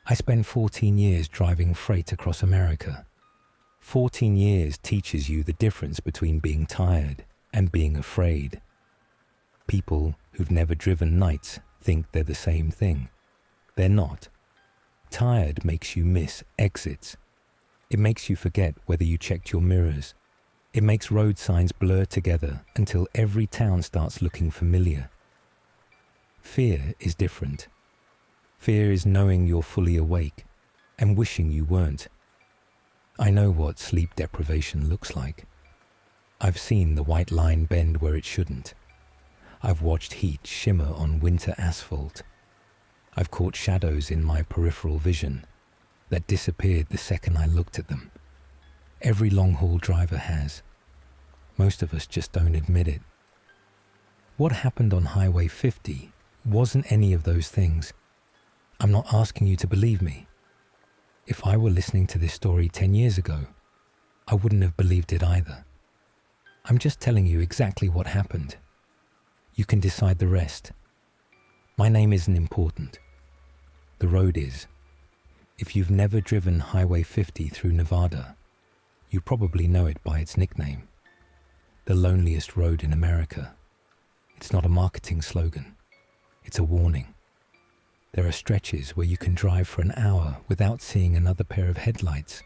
I spent 14 years driving freight across America. 14 years teaches you the difference between being tired and being afraid. People who've never driven nights think they're the same thing. They're not. Tired makes you miss exits. It makes you forget whether you checked your mirrors. It makes road signs blur together until every town starts looking familiar. Fear is different. Fear is knowing you're fully awake and wishing you weren't. I know what sleep deprivation looks like. I've seen the white line bend where it shouldn't. I've watched heat shimmer on winter asphalt. I've caught shadows in my peripheral vision that disappeared the second I looked at them. Every long-haul driver has. Most of us just don't admit it. What happened on Highway 50 wasn't any of those things. I'm not asking you to believe me. If I were listening to this story 10 years ago, I wouldn't have believed it either. I'm just telling you exactly what happened. You can decide the rest. My name isn't important. The road is. If you've never driven Highway 50 through Nevada, you probably know it by its nickname, the loneliest road in America. It's not a marketing slogan. It's a warning. There are stretches where you can drive for an hour without seeing another pair of headlights.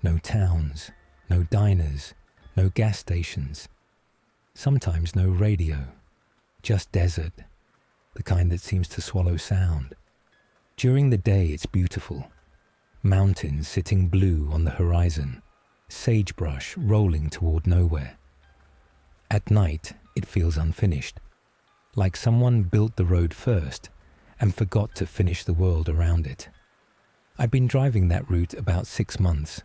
No towns, no diners, no gas stations. Sometimes no radio, just desert, the kind that seems to swallow sound. During the day it's beautiful. Mountains sitting blue on the horizon, sagebrush rolling toward nowhere. At night it feels unfinished, like someone built the road first and forgot to finish the world around it. I'd been driving that route about 6 months,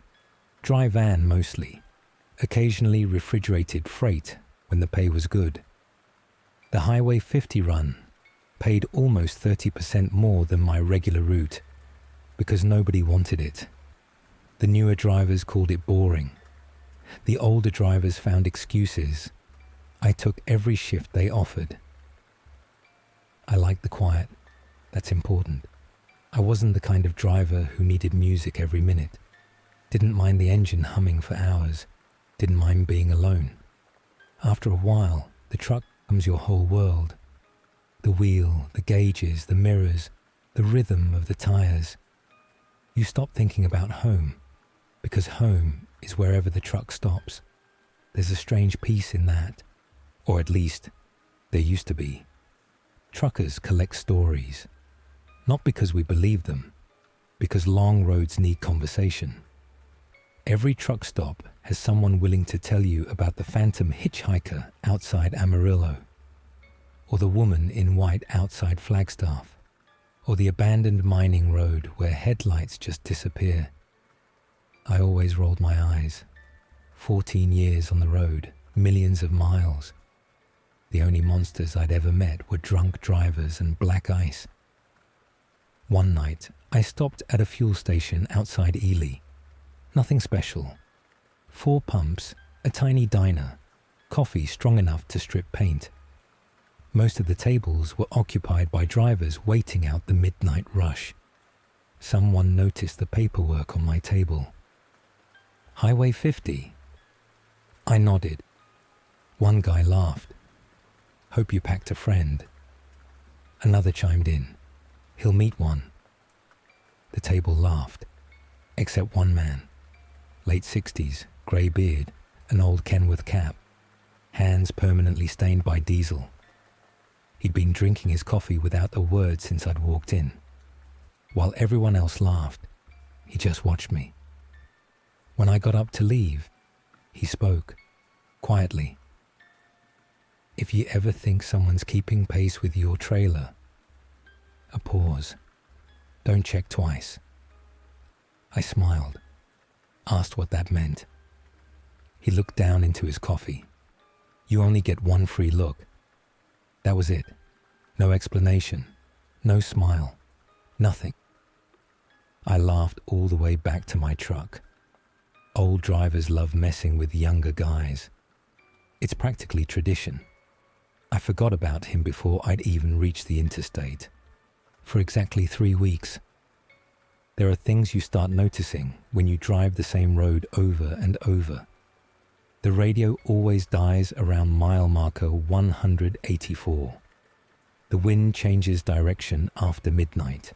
dry van mostly, occasionally refrigerated freight when the pay was good. The Highway 50 run paid almost 30% more than my regular route because nobody wanted it. The newer drivers called it boring. The older drivers found excuses. I took every shift they offered. I liked the quiet. That's important. I wasn't the kind of driver who needed music every minute. Didn't mind the engine humming for hours. Didn't mind being alone. After a while, the truck becomes your whole world. The wheel, the gauges, the mirrors, the rhythm of the tires. You stop thinking about home, because home is wherever the truck stops. There's a strange peace in that, or at least, there used to be. Truckers collect stories, not because we believe them, because long roads need conversation. Every truck stop has someone willing to tell you about the phantom hitchhiker outside Amarillo, or the woman in white outside Flagstaff, or the abandoned mining road where headlights just disappear. I always rolled my eyes. 14 years on the road, millions of miles. The only monsters I'd ever met were drunk drivers and black ice. One night, I stopped at a fuel station outside Ely. Nothing special. 4 pumps, a tiny diner, coffee strong enough to strip paint. Most of the tables were occupied by drivers waiting out the midnight rush. Someone noticed the paperwork on my table. Highway 50. I nodded. One guy laughed. Hope you packed a friend. Another chimed in. He'll meet one. The table laughed, except one man. Late 60s, grey beard, an old Kenworth cap, hands permanently stained by diesel. He'd been drinking his coffee without a word since I'd walked in. While everyone else laughed, he just watched me. When I got up to leave, he spoke, quietly. If you ever think someone's keeping pace with your trailer, a pause. Don't check twice. I smiled, asked what that meant. He looked down into his coffee. You only get one free look. That was it. No explanation, no smile, nothing. I laughed all the way back to my truck. Old drivers love messing with younger guys. It's practically tradition. I forgot about him before I'd even reached the interstate. For exactly 3 weeks. There are things you start noticing when you drive the same road over and over. The radio always dies around mile marker 184. The wind changes direction after midnight.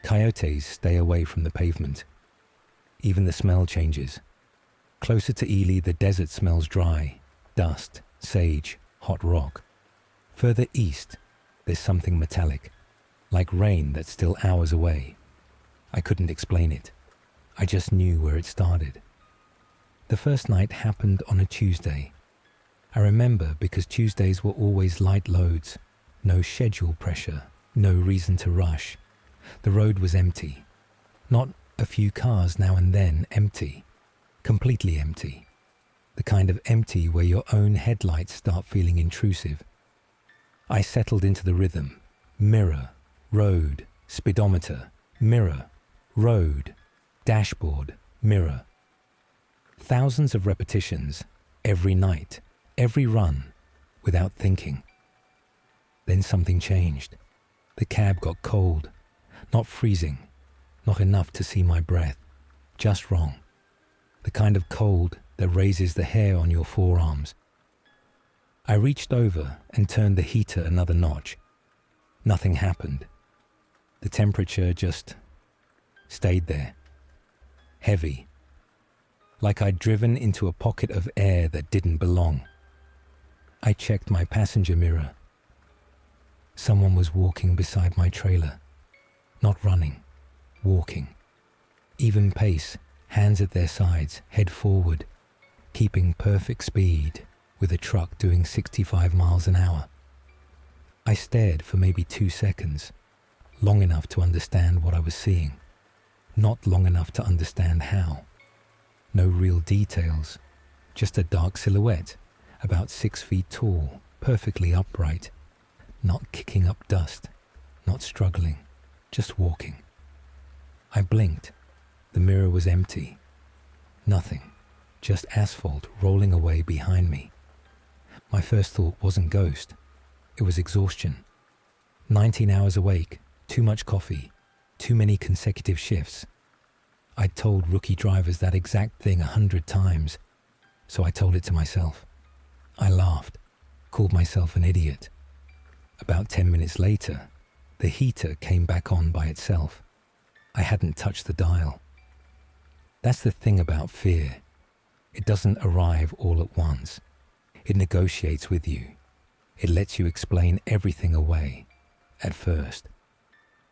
Coyotes stay away from the pavement. Even the smell changes. Closer to Ely, the desert smells dry, dust, sage, hot rock. Further east, there's something metallic, like rain that's still hours away. I couldn't explain it. I just knew where it started. The first night happened on a Tuesday. I remember because Tuesdays were always light loads, no schedule pressure, no reason to rush. The road was empty. Not a few cars now and then, empty. Completely empty. The kind of empty where your own headlights start feeling intrusive. I settled into the rhythm. Mirror, road, speedometer, mirror, road, dashboard, mirror. Thousands of repetitions, every night, every run, without thinking. Then something changed. The cab got cold, not freezing, not enough to see my breath, just wrong. The kind of cold that raises the hair on your forearms. I reached over and turned the heater another notch. Nothing happened. The temperature just stayed there, heavy, like I'd driven into a pocket of air that didn't belong. I checked my passenger mirror. Someone was walking beside my trailer, not running, walking. Even pace, hands at their sides, head forward, keeping perfect speed with a truck doing 65 miles an hour. I stared for maybe 2 seconds, long enough to understand what I was seeing, not long enough to understand how. No real details, just a dark silhouette, about 6 feet tall, perfectly upright, not kicking up dust, not struggling, just walking. I blinked. The mirror was empty. Nothing, just asphalt rolling away behind me. My first thought wasn't ghost. It was exhaustion. 19 hours awake, too much coffee, too many consecutive shifts. I'd told rookie drivers that exact thing 100 times, so I told it to myself. I laughed, called myself an idiot. About 10 minutes later, the heater came back on by itself. I hadn't touched the dial. That's the thing about fear. It doesn't arrive all at once. It negotiates with you. It lets you explain everything away, at first.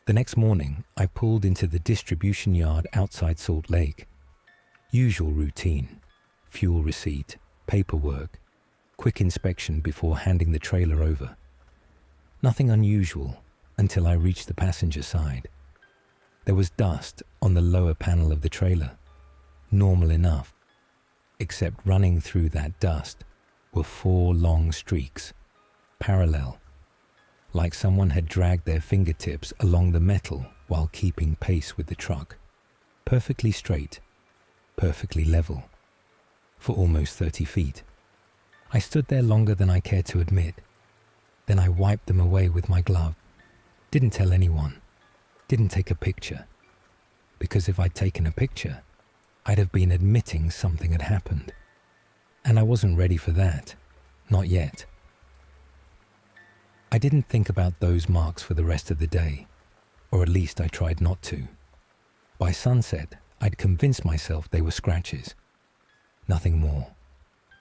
The next morning, I pulled into the distribution yard outside Salt Lake. Usual routine, fuel receipt, paperwork, quick inspection before handing the trailer over. Nothing unusual until I reached the passenger side. There was dust on the lower panel of the trailer, normal enough, except running through that dust were 4 long streaks, parallel, like someone had dragged their fingertips along the metal while keeping pace with the truck, perfectly straight, perfectly level, for almost 30 feet. I stood there longer than I cared to admit. Then I wiped them away with my glove. Didn't tell anyone. Didn't take a picture. Because if I'd taken a picture, I'd have been admitting something had happened. And I wasn't ready for that. Not yet. I didn't think about those marks for the rest of the day, or at least I tried not to. By sunset, I'd convinced myself they were scratches. Nothing more.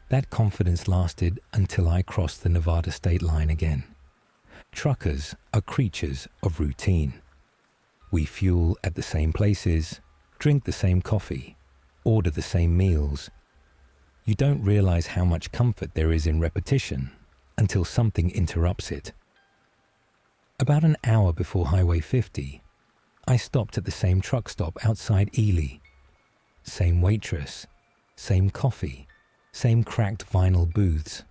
That confidence lasted until I crossed the Nevada state line again. Truckers are creatures of routine. We fuel at the same places, drink the same coffee, order the same meals. You don't realize how much comfort there is in repetition until something interrupts it. About an hour before Highway 50, I stopped at the same truck stop outside Ely. Same waitress, same coffee, same cracked vinyl booths.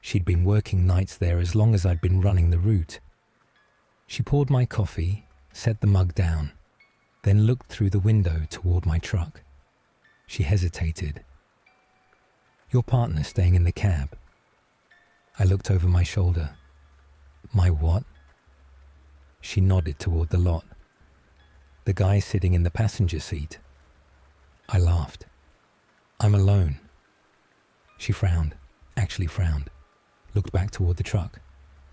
She'd been working nights there as long as I'd been running the route. She poured my coffee, set the mug down, then looked through the window toward my truck. She hesitated. "Your partner staying in the cab?" I looked over my shoulder. "My what?" She nodded toward the lot. The guy sitting in the passenger seat. I laughed. I'm alone. She frowned, actually frowned, looked back toward the truck.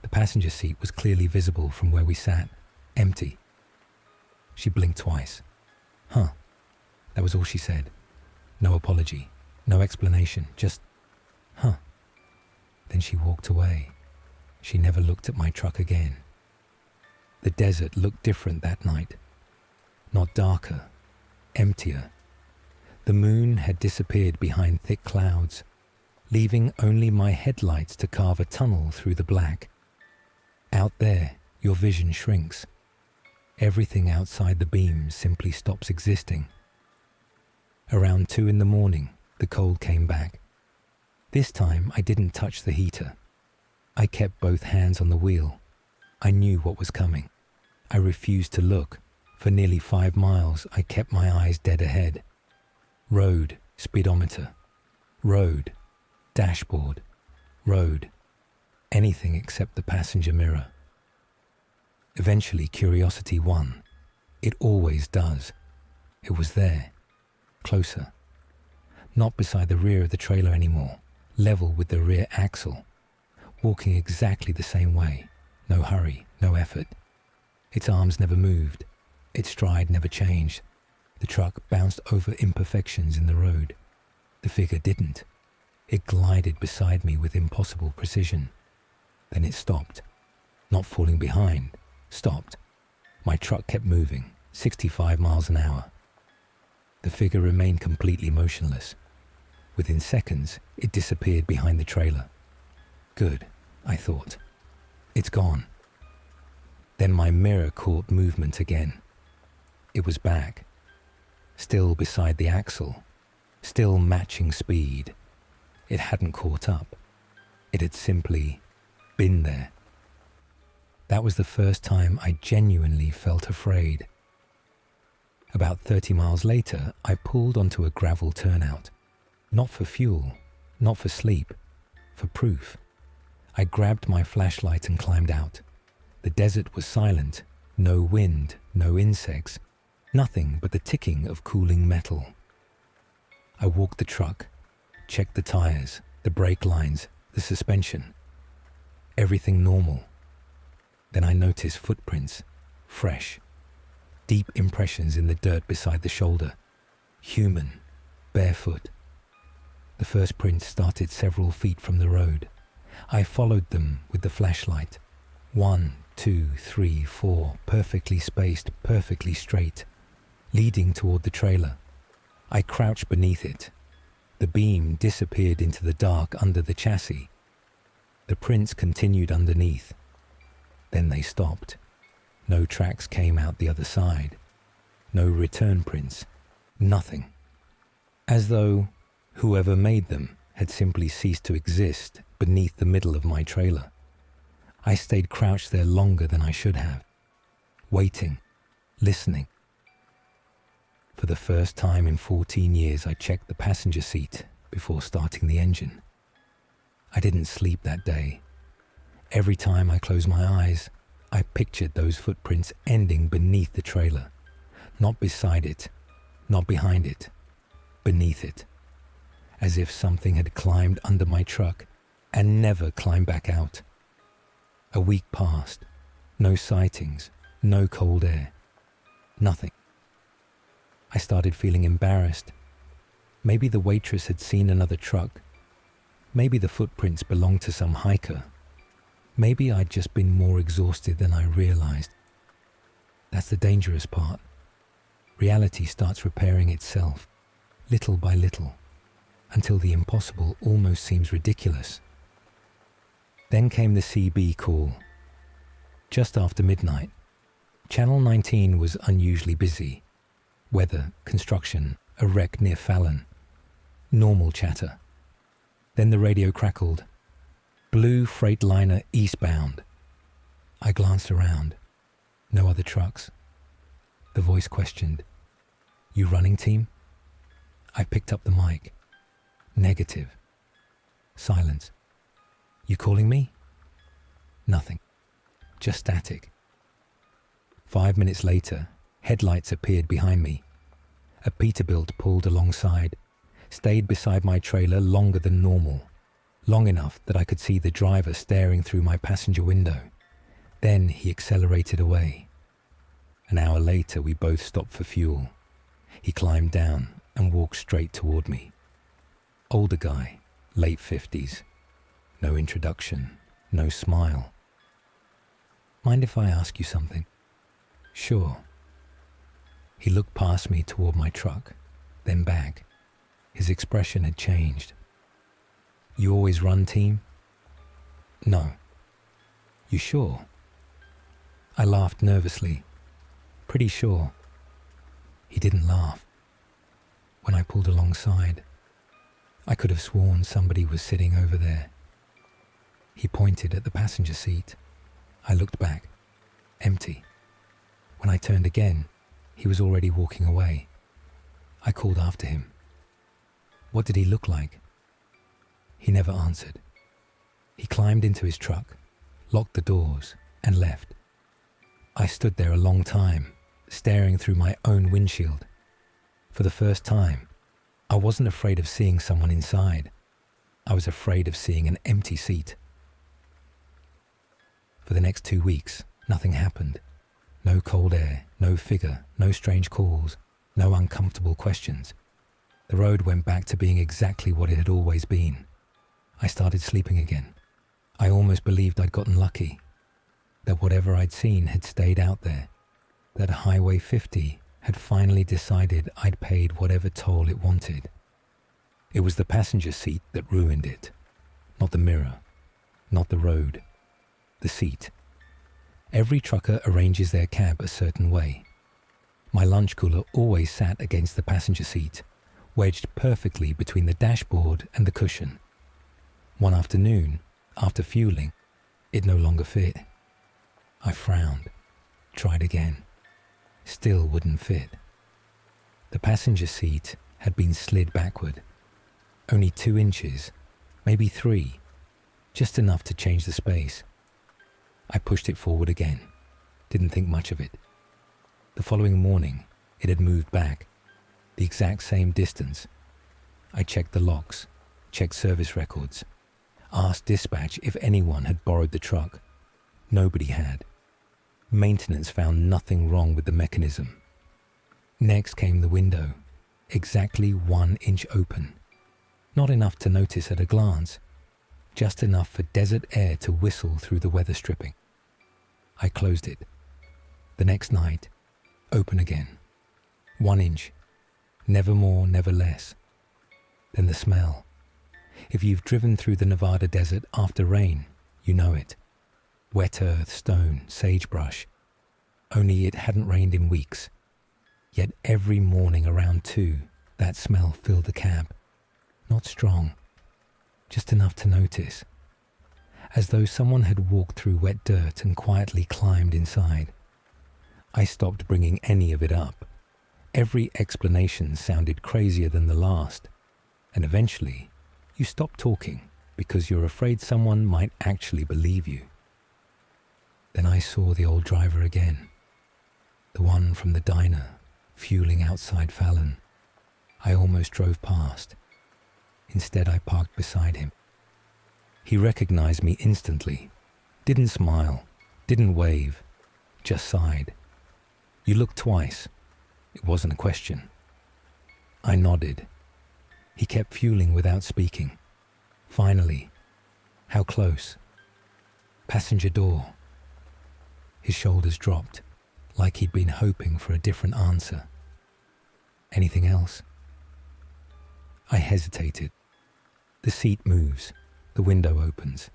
The passenger seat was clearly visible from where we sat, empty. She blinked twice. Huh. That was all she said. No apology, no explanation, just, huh. Then she walked away. She never looked at my truck again. The desert looked different that night. Not darker, emptier. The moon had disappeared behind thick clouds, leaving only my headlights to carve a tunnel through the black. Out there, your vision shrinks. Everything outside the beam simply stops existing. Around 2 a.m, the cold came back. This time, I didn't touch the heater. I kept both hands on the wheel. I knew what was coming. I refused to look. For nearly 5 miles, I kept my eyes dead ahead. Road, speedometer. Road, dashboard. Road. Anything except the passenger mirror. Eventually, curiosity won. It always does. It was there. Closer. Not beside the rear of the trailer anymore. Level with the rear axle. Walking exactly the same way. No hurry, no effort. Its arms never moved. Its stride never changed. The truck bounced over imperfections in the road. The figure didn't. It glided beside me with impossible precision. Then it stopped. Not falling behind. Stopped. My truck kept moving, 65 miles an hour. The figure remained completely motionless. Within seconds, it disappeared behind the trailer. Good, I thought. It's gone. Then my mirror caught movement again. It was back. Still beside the axle. Still matching speed. It hadn't caught up. It had simply been there. That was the first time I genuinely felt afraid. About 30 miles later, I pulled onto a gravel turnout. Not for fuel, not for sleep, for proof. I grabbed my flashlight and climbed out. The desert was silent, no wind, no insects, nothing but the ticking of cooling metal. I walked the truck, checked the tires, the brake lines, the suspension. Everything normal. Then I noticed footprints, fresh, deep impressions in the dirt beside the shoulder, human, barefoot. The first print started several feet from the road. I followed them with the flashlight. 1, 2, 3, 4, perfectly spaced, perfectly straight, leading toward the trailer. I crouched beneath it. The beam disappeared into the dark under the chassis. The prints continued underneath. Then they stopped. No tracks came out the other side. No return prints. Nothing. As though whoever made them had simply ceased to exist beneath the middle of my trailer. I stayed crouched there longer than I should have, waiting, listening. For the first time in 14 years, I checked the passenger seat before starting the engine. I didn't sleep that day. Every time I closed my eyes, I pictured those footprints ending beneath the trailer, not beside it, not behind it, beneath it, as if something had climbed under my truck and never climbed back out. A week passed, no sightings, no cold air, nothing. I started feeling embarrassed. Maybe the waitress had seen another truck. Maybe the footprints belonged to some hiker. Maybe I'd just been more exhausted than I realized. That's the dangerous part. Reality starts repairing itself, little by little, until the impossible almost seems ridiculous. Then came the CB call. Just after midnight, Channel 19 was unusually busy. Weather, construction, a wreck near Fallon. Normal chatter. Then the radio crackled. Blue Freightliner eastbound. I glanced around. No other trucks. The voice questioned, "You running, team?" I picked up the mic. Negative. Silence. "You calling me?" Nothing. Just static. 5 minutes later, Headlights appeared behind me. A Peterbilt pulled alongside, stayed beside my trailer longer than normal, long enough that I could see the driver staring through my passenger window. Then he accelerated away. An hour later, we both stopped for fuel. He climbed down and walked straight toward me. Older guy, late 50s. No introduction, no smile. Mind if I ask you something? Sure. He looked past me toward my truck, then back. His expression had changed. You always run team? No. You sure? I laughed nervously. Pretty sure. He didn't laugh. When I pulled alongside, I could have sworn somebody was sitting over there. He pointed at the passenger seat. I looked back. Empty. When I turned again, he was already walking away. I called after him. What did he look like? He never answered. He climbed into his truck, locked the doors, and left. I stood there a long time, staring through my own windshield. For the first time, I wasn't afraid of seeing someone inside. I was afraid of seeing an empty seat. For the next 2 weeks, nothing happened. No cold air, no figure, no strange calls, no uncomfortable questions. The road went back to being exactly what it had always been. I started sleeping again. I almost believed I'd gotten lucky, that whatever I'd seen had stayed out there, that Highway 50 had finally decided I'd paid whatever toll it wanted. It was the passenger seat that ruined it, not the mirror, not the road, the seat. Every trucker arranges their cab a certain way. My lunch cooler always sat against the passenger seat, wedged perfectly between the dashboard and the cushion. One afternoon, after fueling, it no longer fit. I frowned, tried again. Still wouldn't fit. The passenger seat had been slid backward. Only 2 inches, maybe 3, just enough to change the space. I pushed it forward again, didn't think much of it. The following morning, it had moved back, the exact same distance. I checked the locks, checked service records, asked dispatch if anyone had borrowed the truck. Nobody had. Maintenance found nothing wrong with the mechanism. Next came the window, exactly 1 inch open. Not enough to notice at a glance, just enough for desert air to whistle through the weather stripping. I closed it. The next night, open again. 1 inch. Never more, never less. Then the smell. If you've driven through the Nevada desert after rain, you know it. Wet earth, stone, sagebrush. Only it hadn't rained in weeks. Yet every morning around 2, that smell filled the cab. Not strong, just enough to notice. As though someone had walked through wet dirt and quietly climbed inside. I stopped bringing any of it up. Every explanation sounded crazier than the last. And eventually, you stop talking because you're afraid someone might actually believe you. Then I saw the old driver again, the one from the diner, fueling outside Fallon. I almost drove past. Instead, I parked beside him. He recognized me instantly, didn't smile, didn't wave, just sighed. You looked twice. It wasn't a question. I nodded. He kept fueling without speaking. Finally, how close? Passenger door. His shoulders dropped, like he'd been hoping for a different answer. Anything else? I hesitated. The seat moves. The window opens.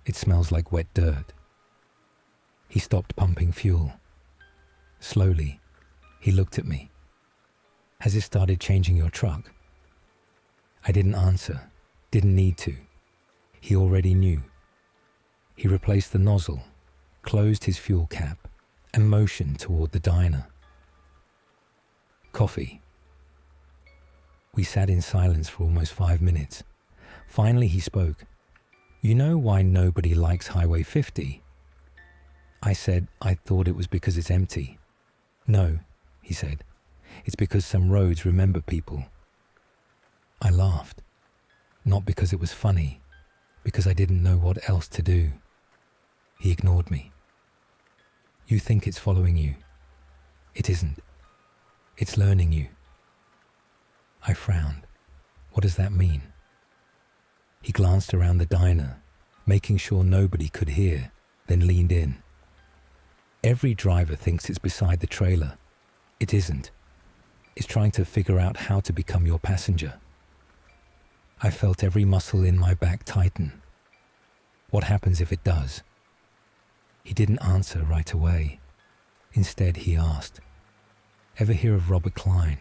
It smells like wet dirt. He stopped pumping fuel. Slowly, he looked at me. Has it started changing your truck? I didn't answer, didn't need to. He already knew. He replaced the nozzle, closed his fuel cap, and motioned toward the diner. Coffee. We sat in silence for almost 5 minutes. Finally he spoke. You know why nobody likes Highway 50? I said I thought it was because it's empty. No, he said. It's because some roads remember people. I laughed. Not because it was funny, because I didn't know what else to do. He ignored me. You think it's following you. It isn't. It's learning you. I frowned. What does that mean? He glanced around the diner, making sure nobody could hear, then leaned in. Every driver thinks it's beside the trailer. It isn't. It's trying to figure out how to become your passenger. I felt every muscle in my back tighten. What happens if it does? He didn't answer right away. Instead, he asked, "Ever hear of Robert Klein?"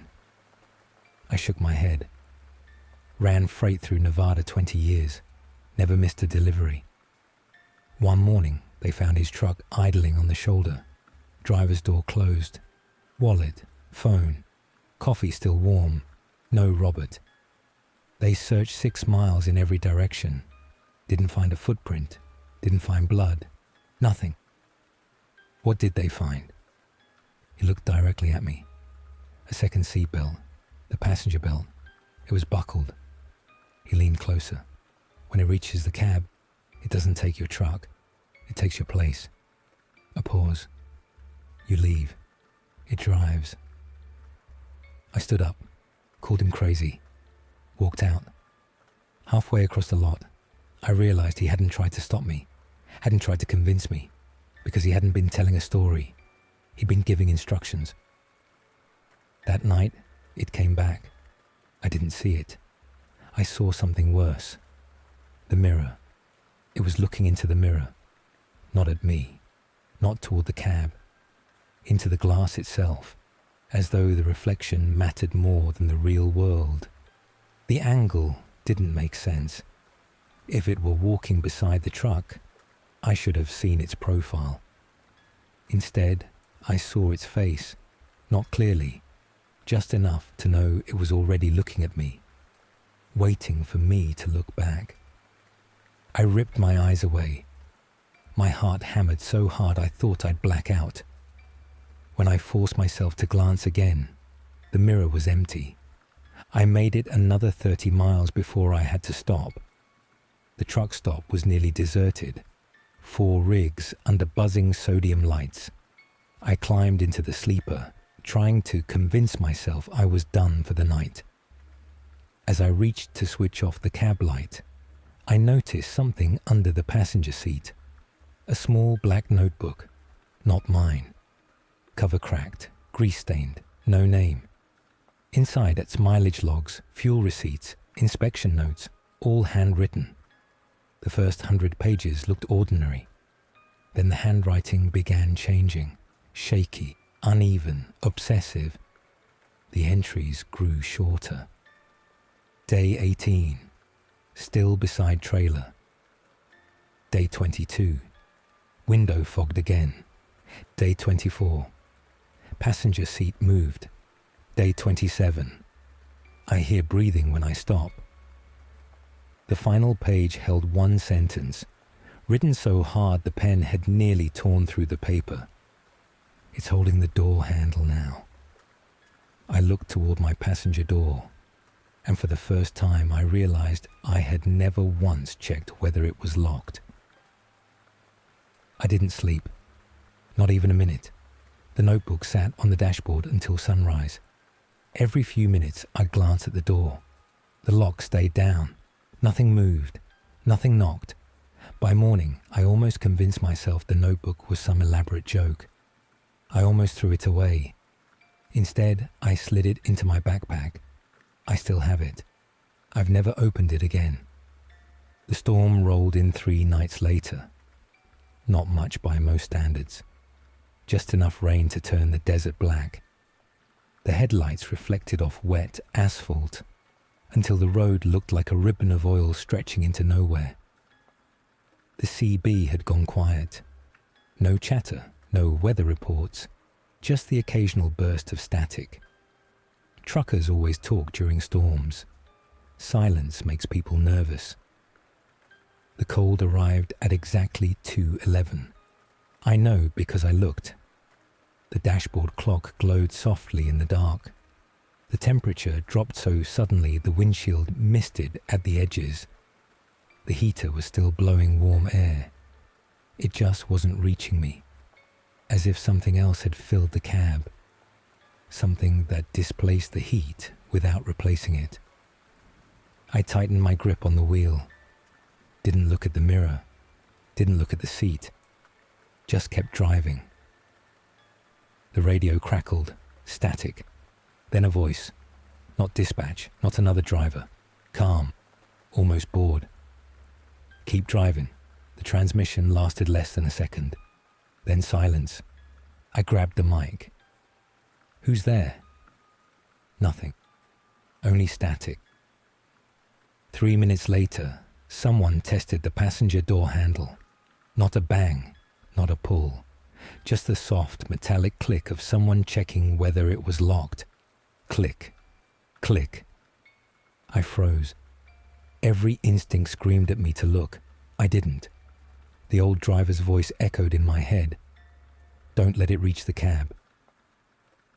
I shook my head. Ran freight through Nevada 20 years. Never missed a delivery. One morning, they found his truck idling on the shoulder. Driver's door closed. Wallet, phone, coffee still warm. No Robert. They searched 6 miles in every direction. Didn't find a footprint. Didn't find blood. Nothing. What did they find? He looked directly at me. A second seat belt. The passenger belt. It was buckled. He leaned closer. When it reaches the cab, it doesn't take your truck. It takes your place. A pause. You leave. It drives. I stood up, called him crazy, walked out. Halfway across the lot, I realized he hadn't tried to stop me, hadn't tried to convince me, because he hadn't been telling a story. He'd been giving instructions. That night, it came back. I didn't see it. I saw something worse. The mirror. It was looking into the mirror. Not at me. Not toward the cab. Into the glass itself, as though the reflection mattered more than the real world. The angle didn't make sense. If it were walking beside the truck, I should have seen its profile. Instead, I saw its face, not clearly, just enough to know it was already looking at me, waiting for me to look back. I ripped my eyes away. My heart hammered so hard I thought I'd black out. When I forced myself to glance again, the mirror was empty. I made it another 30 miles before I had to stop. The truck stop was nearly deserted. 4 rigs under buzzing sodium lights. I climbed into the sleeper, trying to convince myself I was done for the night. As I reached to switch off the cab light, I noticed something under the passenger seat. A small black notebook, not mine. Cover cracked, grease-stained, no name. Inside its mileage logs, fuel receipts, inspection notes, all handwritten. The first 100 pages looked ordinary. Then the handwriting began changing, shaky, uneven, obsessive. The entries grew shorter. Day 18, still beside trailer. Day 22, window fogged again. Day 24, passenger seat moved. Day 27, I hear breathing when I stop. The final page held one sentence, written so hard the pen had nearly torn through the paper. It's holding the door handle now. I looked toward my passenger door, and for the first time I realized I had never once checked whether it was locked. I didn't sleep, not even a minute. The notebook sat on the dashboard until sunrise. Every few minutes I'd glance at the door. The lock stayed down. Nothing moved. Nothing knocked. By morning, I almost convinced myself the notebook was some elaborate joke. I almost threw it away. Instead, I slid it into my backpack. I still have it. I've never opened it again. The storm rolled in 3 nights later. Not much by most standards. Just enough rain to turn the desert black. The headlights reflected off wet asphalt until the road looked like a ribbon of oil stretching into nowhere. The CB had gone quiet. No chatter, no weather reports, just the occasional burst of static. Truckers always talk during storms. Silence makes people nervous. The cold arrived at exactly 2:11. I know because I looked. The dashboard clock glowed softly in the dark. The temperature dropped so suddenly the windshield misted at the edges. The heater was still blowing warm air. It just wasn't reaching me, as if something else had filled the cab, something that displaced the heat without replacing it. I tightened my grip on the wheel, didn't look at the mirror, didn't look at the seat, just kept driving. The radio crackled, static, then a voice, not dispatch, not another driver, calm, almost bored. Keep driving. The transmission lasted less than a second. Then silence. I grabbed the mic. Who's there? Nothing. Only static. 3 minutes later, someone tested the passenger door handle. Not a bang, not a pull. Just the soft, metallic click of someone checking whether it was locked. Click. Click. I froze. Every instinct screamed at me to look. I didn't. The old driver's voice echoed in my head. Don't let it reach the cab.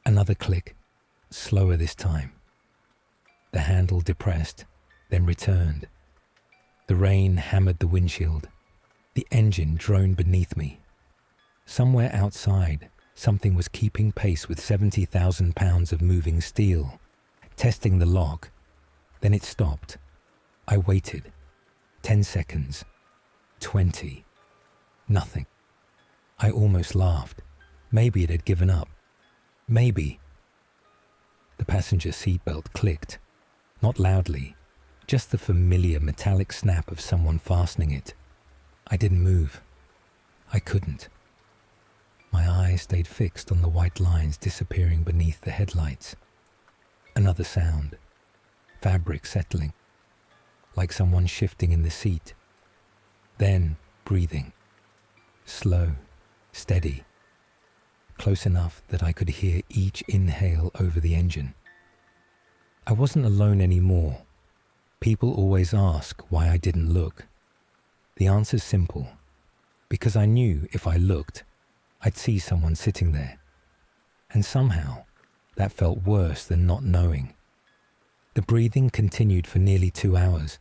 Another click, slower this time. The handle depressed, then returned. The rain hammered the windshield. The engine droned beneath me. Somewhere outside, something was keeping pace with 70,000 pounds of moving steel, testing the lock. Then it stopped. I waited. 10 seconds. 20. Nothing. I almost laughed. Maybe it had given up. Maybe. The passenger seatbelt clicked. Not loudly, just the familiar metallic snap of someone fastening it. I didn't move. I couldn't. My eyes stayed fixed on the white lines disappearing beneath the headlights. Another sound. Fabric settling. Like someone shifting in the seat. Then breathing. Slow, steady. Close enough that I could hear each inhale over the engine. I wasn't alone anymore. People always ask why I didn't look. The answer's simple. Because I knew if I looked, I'd see someone sitting there. And somehow, that felt worse than not knowing. The breathing continued for nearly 2 hours.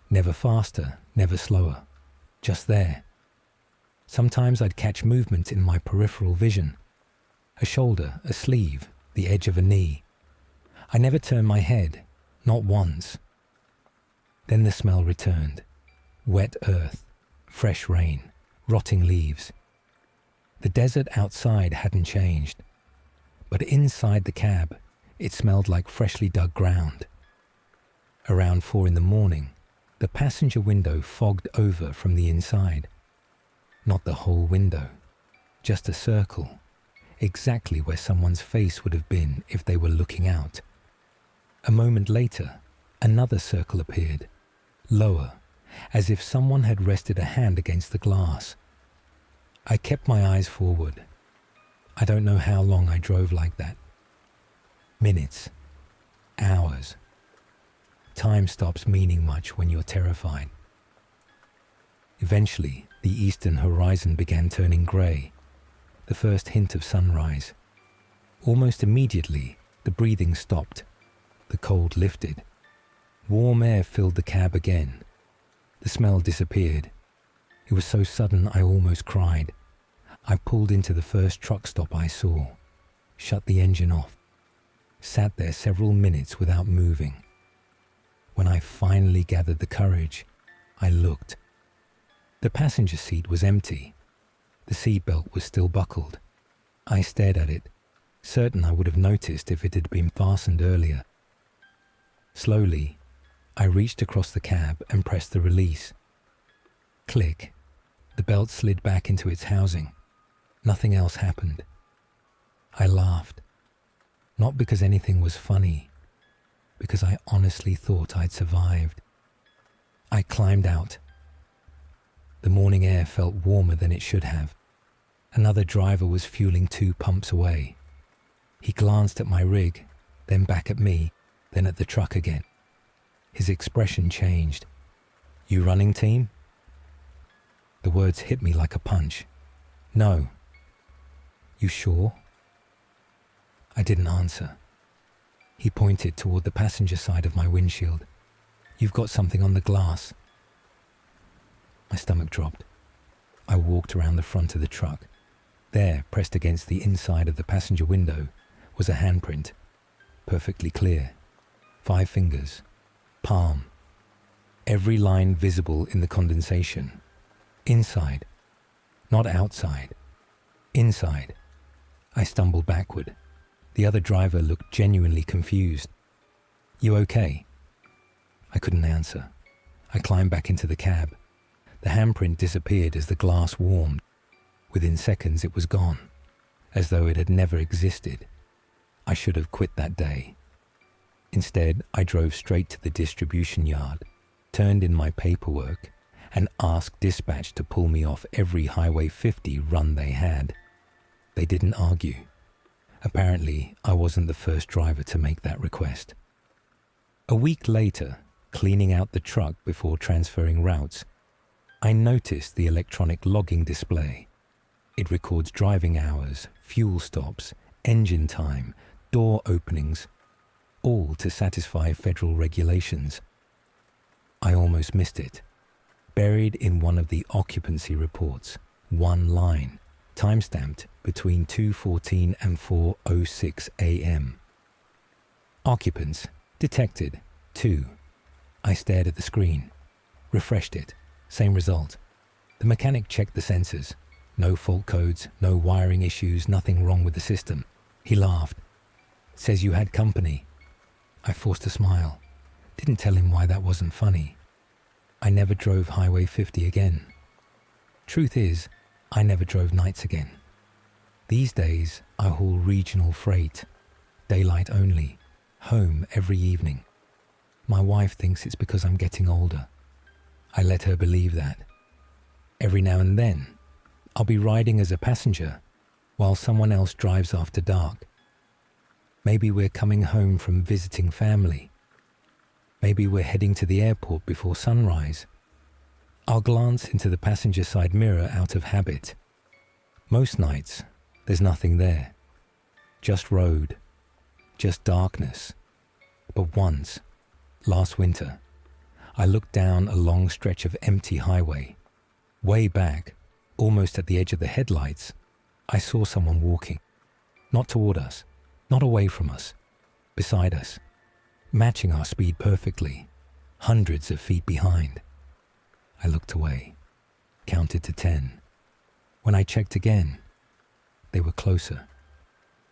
Never faster, never slower. Just there. Sometimes I'd catch movement in my peripheral vision. A shoulder, a sleeve, the edge of a knee. I never turned my head, not once. Then the smell returned. Wet earth, fresh rain, rotting leaves. The desert outside hadn't changed, but inside the cab, it smelled like freshly dug ground. Around 4 a.m, the passenger window fogged over from the inside. Not the whole window, just a circle, exactly where someone's face would have been if they were looking out. A moment later, another circle appeared, lower, as if someone had rested a hand against the glass. I kept my eyes forward. I don't know how long I drove like that. Minutes, hours. Time stops meaning much when you're terrified. Eventually, the eastern horizon began turning grey, the first hint of sunrise. Almost immediately, the breathing stopped. The cold lifted. Warm air filled the cab again. The smell disappeared. It was so sudden I almost cried. I pulled into the first truck stop I saw, shut the engine off, sat there several minutes without moving. When I finally gathered the courage, I looked. The passenger seat was empty. The seatbelt was still buckled. I stared at it, certain I would have noticed if it had been fastened earlier. Slowly, I reached across the cab and pressed the release. Click. The belt slid back into its housing. Nothing else happened. I laughed. Not because anything was funny, because I honestly thought I'd survived. I climbed out. The morning air felt warmer than it should have. Another driver was fueling 2 pumps away. He glanced at my rig, then back at me, then at the truck again. His expression changed. "You running, team?" The words hit me like a punch. "No." "You sure?" I didn't answer. He pointed toward the passenger side of my windshield. "You've got something on the glass." My stomach dropped. I walked around the front of the truck. There, pressed against the inside of the passenger window, was a handprint, perfectly clear. 5 fingers, palm. Every line visible in the condensation. Inside, not outside. Inside. I stumbled backward. The other driver looked genuinely confused. "You okay?" I couldn't answer. I climbed back into the cab. The handprint disappeared as the glass warmed. Within seconds it was gone, as though it had never existed. I should have quit that day. Instead, I drove straight to the distribution yard, turned in my paperwork, and asked dispatch to pull me off every Highway 50 run they had. They didn't argue. Apparently, I wasn't the first driver to make that request. A week later, cleaning out the truck before transferring routes, I noticed the electronic logging display. It records driving hours, fuel stops, engine time, door openings, all to satisfy federal regulations. I almost missed it. Buried in one of the occupancy reports, one line, timestamped between 2:14 and 4:06 a.m. Occupants detected 2. I stared at the screen, refreshed it, same result. The mechanic checked the sensors. No fault codes, no wiring issues, nothing wrong with the system. He laughed. "Says you had company." I forced a smile. Didn't tell him why that wasn't funny. I never drove Highway 50 again. Truth is, I never drove nights again. These days, I haul regional freight, daylight only, home every evening. My wife thinks it's because I'm getting older. I let her believe that. Every now and then, I'll be riding as a passenger while someone else drives after dark. Maybe we're coming home from visiting family. Maybe we're heading to the airport before sunrise. I'll glance into the passenger side mirror out of habit. Most nights, there's nothing there. Just road. Just darkness. But once, last winter, I looked down a long stretch of empty highway. Way back, almost at the edge of the headlights, I saw someone walking. Not toward us, not away from us, beside us, matching our speed perfectly, hundreds of feet behind. I looked away, counted to 10. When I checked again, they were closer.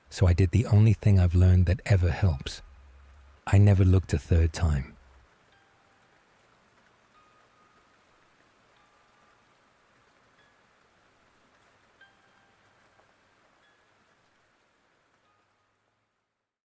So I did the only thing I've learned that ever helps. I never looked a third time.